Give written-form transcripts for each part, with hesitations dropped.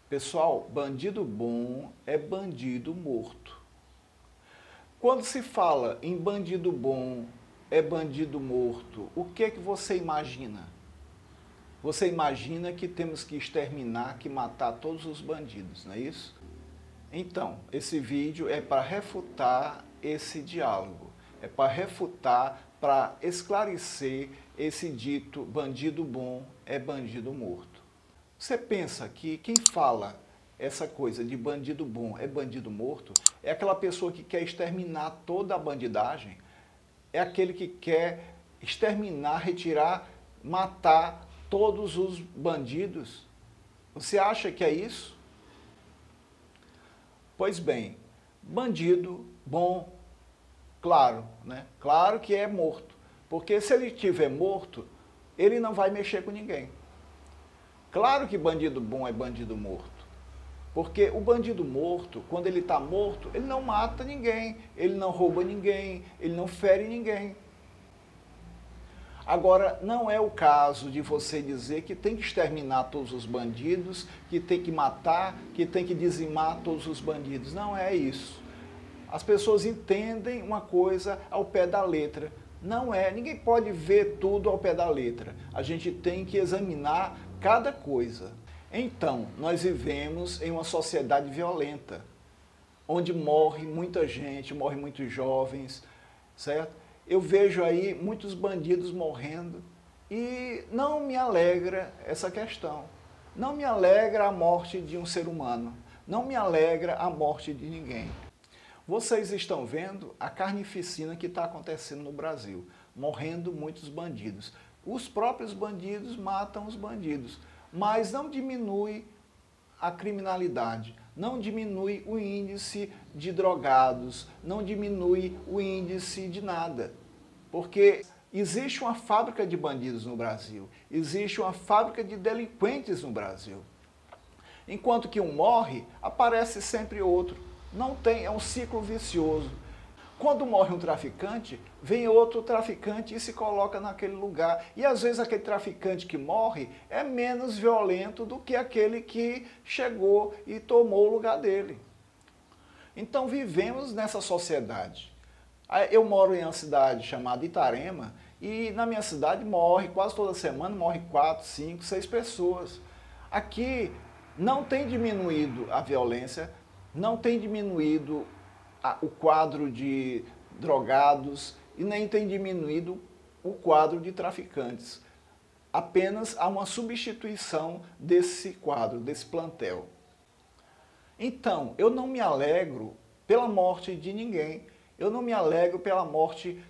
Pessoal, bandido bom é bandido morto. Quando se fala em bandido bom é bandido morto, o que é que você imagina? Você imagina que temos que exterminar, que matar todos os bandidos, não é isso? Então, esse vídeo é para refutar esse diálogo, é para refutar, para esclarecer esse dito bandido bom é bandido morto. Você pensa que quem fala essa coisa de bandido bom é bandido morto é aquela pessoa que quer exterminar toda a bandidagem, é aquele que quer exterminar, retirar, matar todos os bandidos? Você acha que é isso? Pois bem, bandido bom, claro, né? Claro que é morto, porque se ele estiver morto, ele não vai mexer com ninguém. Claro que bandido bom é bandido morto, porque o bandido morto, quando ele está morto, ele não mata ninguém, ele não rouba ninguém, ele não fere ninguém. Agora, não é o caso de você dizer que tem que exterminar todos os bandidos, que tem que matar, que tem que dizimar todos os bandidos. Não é isso. As pessoas entendem uma coisa ao pé da letra. Não é, ninguém pode ver tudo ao pé da letra. A gente tem que examinar cada coisa. Então, nós vivemos em uma sociedade violenta, onde morre muita gente, morre muitos jovens, certo? Eu vejo aí muitos bandidos morrendo e não me alegra essa questão. Não me alegra a morte de um ser humano. Não me alegra a morte de ninguém. Vocês estão vendo a carnificina que está acontecendo no Brasil. Morrendo muitos bandidos. Os próprios bandidos matam os bandidos. Mas não diminui a criminalidade, não diminui o índice de drogados, não diminui o índice de nada. Porque existe uma fábrica de bandidos no Brasil, existe uma fábrica de delinquentes no Brasil. Enquanto que um morre, aparece sempre outro. Não tem, é um ciclo vicioso. Quando morre um traficante, vem outro traficante e se coloca naquele lugar. E às vezes aquele traficante que morre é menos violento do que aquele que chegou e tomou o lugar dele. Então vivemos nessa sociedade. Eu moro em uma cidade chamada Itarema e na minha cidade morre, quase toda semana, morre 4, 5, 6 pessoas. Aqui não tem diminuído a violência, não tem diminuído o quadro de drogados e nem tem diminuído o quadro de traficantes. Apenas há uma substituição desse quadro, desse plantel. Então, eu não me alegro pela morte de ninguém. Eu não me alegro pela morte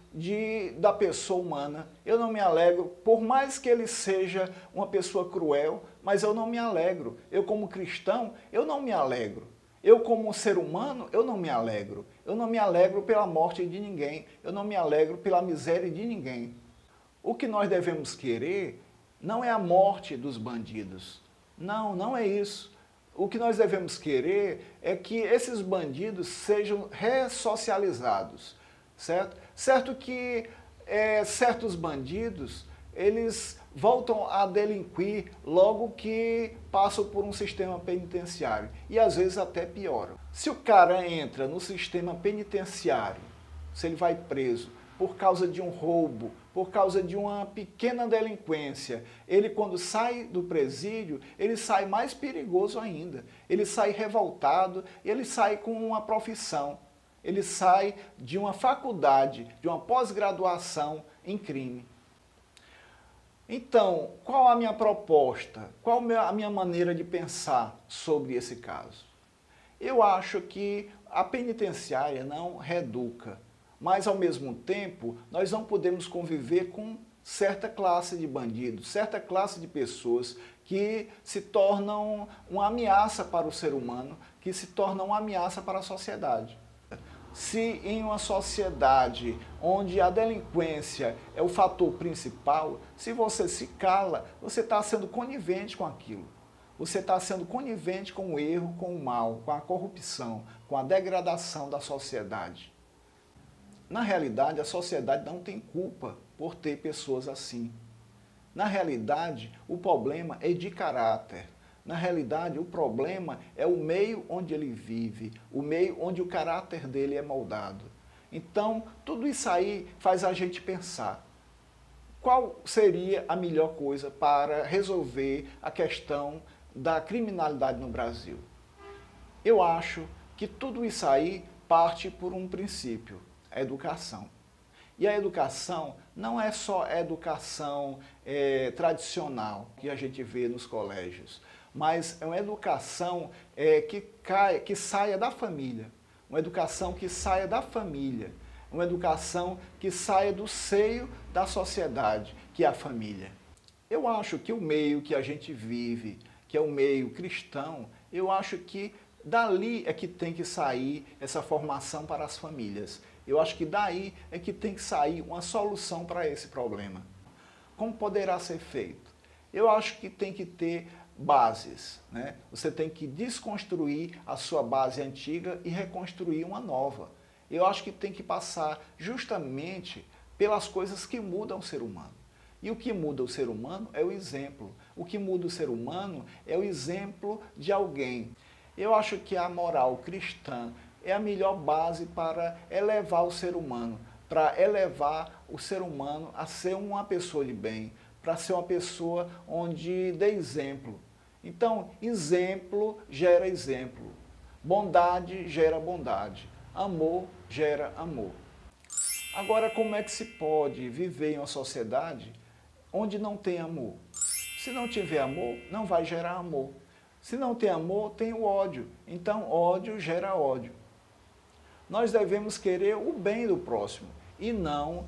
da pessoa humana. Eu não me alegro, por mais que ele seja uma pessoa cruel, mas eu não me alegro. Eu, como cristão, eu não me alegro. Eu, como ser humano, eu não me alegro. Eu não me alegro pela morte de ninguém. Eu não me alegro pela miséria de ninguém. O que nós devemos querer não é a morte dos bandidos. Não, não é isso. O que nós devemos querer é que esses bandidos sejam ressocializados, certo? Certo que certos bandidos, eles voltam a delinquir logo que passam por um sistema penitenciário e às vezes até pioram. Se o cara entra no sistema penitenciário, se ele vai preso por causa de um roubo, por causa de uma pequena delinquência, ele quando sai do presídio, ele sai mais perigoso ainda. Ele sai revoltado, ele sai com uma profissão, ele sai de uma faculdade, de uma pós-graduação em crime. Então, qual a minha proposta? Qual a minha maneira de pensar sobre esse caso? Eu acho que a penitenciária não reeduca, mas ao mesmo tempo nós não podemos conviver com certa classe de bandidos, certa classe de pessoas que se tornam uma ameaça para o ser humano, que se tornam uma ameaça para a sociedade. Se em uma sociedade onde a delinquência é o fator principal, se você se cala, você está sendo conivente com aquilo. Você está sendo conivente com o erro, com o mal, com a corrupção, com a degradação da sociedade. Na realidade, a sociedade não tem culpa por ter pessoas assim. Na realidade, o problema é de caráter. Na realidade, o problema é o meio onde ele vive, o meio onde o caráter dele é moldado. Então, tudo isso aí faz a gente pensar. Qual seria a melhor coisa para resolver a questão da criminalidade no Brasil? Eu acho que tudo isso aí parte por um princípio, a educação. E a educação não é só a educação tradicional que a gente vê nos colégios, mas é uma educação que saia da família, uma educação que saia da família, uma educação que saia do seio da sociedade, que é a família. Eu acho que o meio que a gente vive, que é o meio cristão, eu acho que dali é que tem que sair essa formação para as famílias. Eu acho que daí é que tem que sair uma solução para esse problema. Como poderá ser feito? Eu acho que tem que ter bases, né? Você tem que desconstruir a sua base antiga e reconstruir uma nova. Eu acho que tem que passar justamente pelas coisas que mudam o ser humano. E o que muda o ser humano é o exemplo. O que muda o ser humano é o exemplo de alguém. Eu acho que a moral cristã é a melhor base para elevar o ser humano, para elevar o ser humano a ser uma pessoa de bem, para ser uma pessoa onde dê exemplo. Então, exemplo gera exemplo, bondade gera bondade, amor gera amor. Agora, como é que se pode viver em uma sociedade onde não tem amor? Se não tiver amor, não vai gerar amor. Se não tem amor, tem o ódio. Então, ódio gera ódio. Nós devemos querer o bem do próximo e não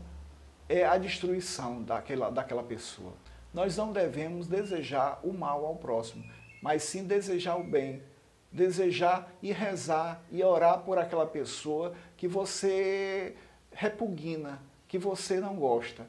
a destruição daquela pessoa. Nós não devemos desejar o mal ao próximo, mas sim desejar o bem. Desejar e rezar e orar por aquela pessoa que você repugna, que você não gosta.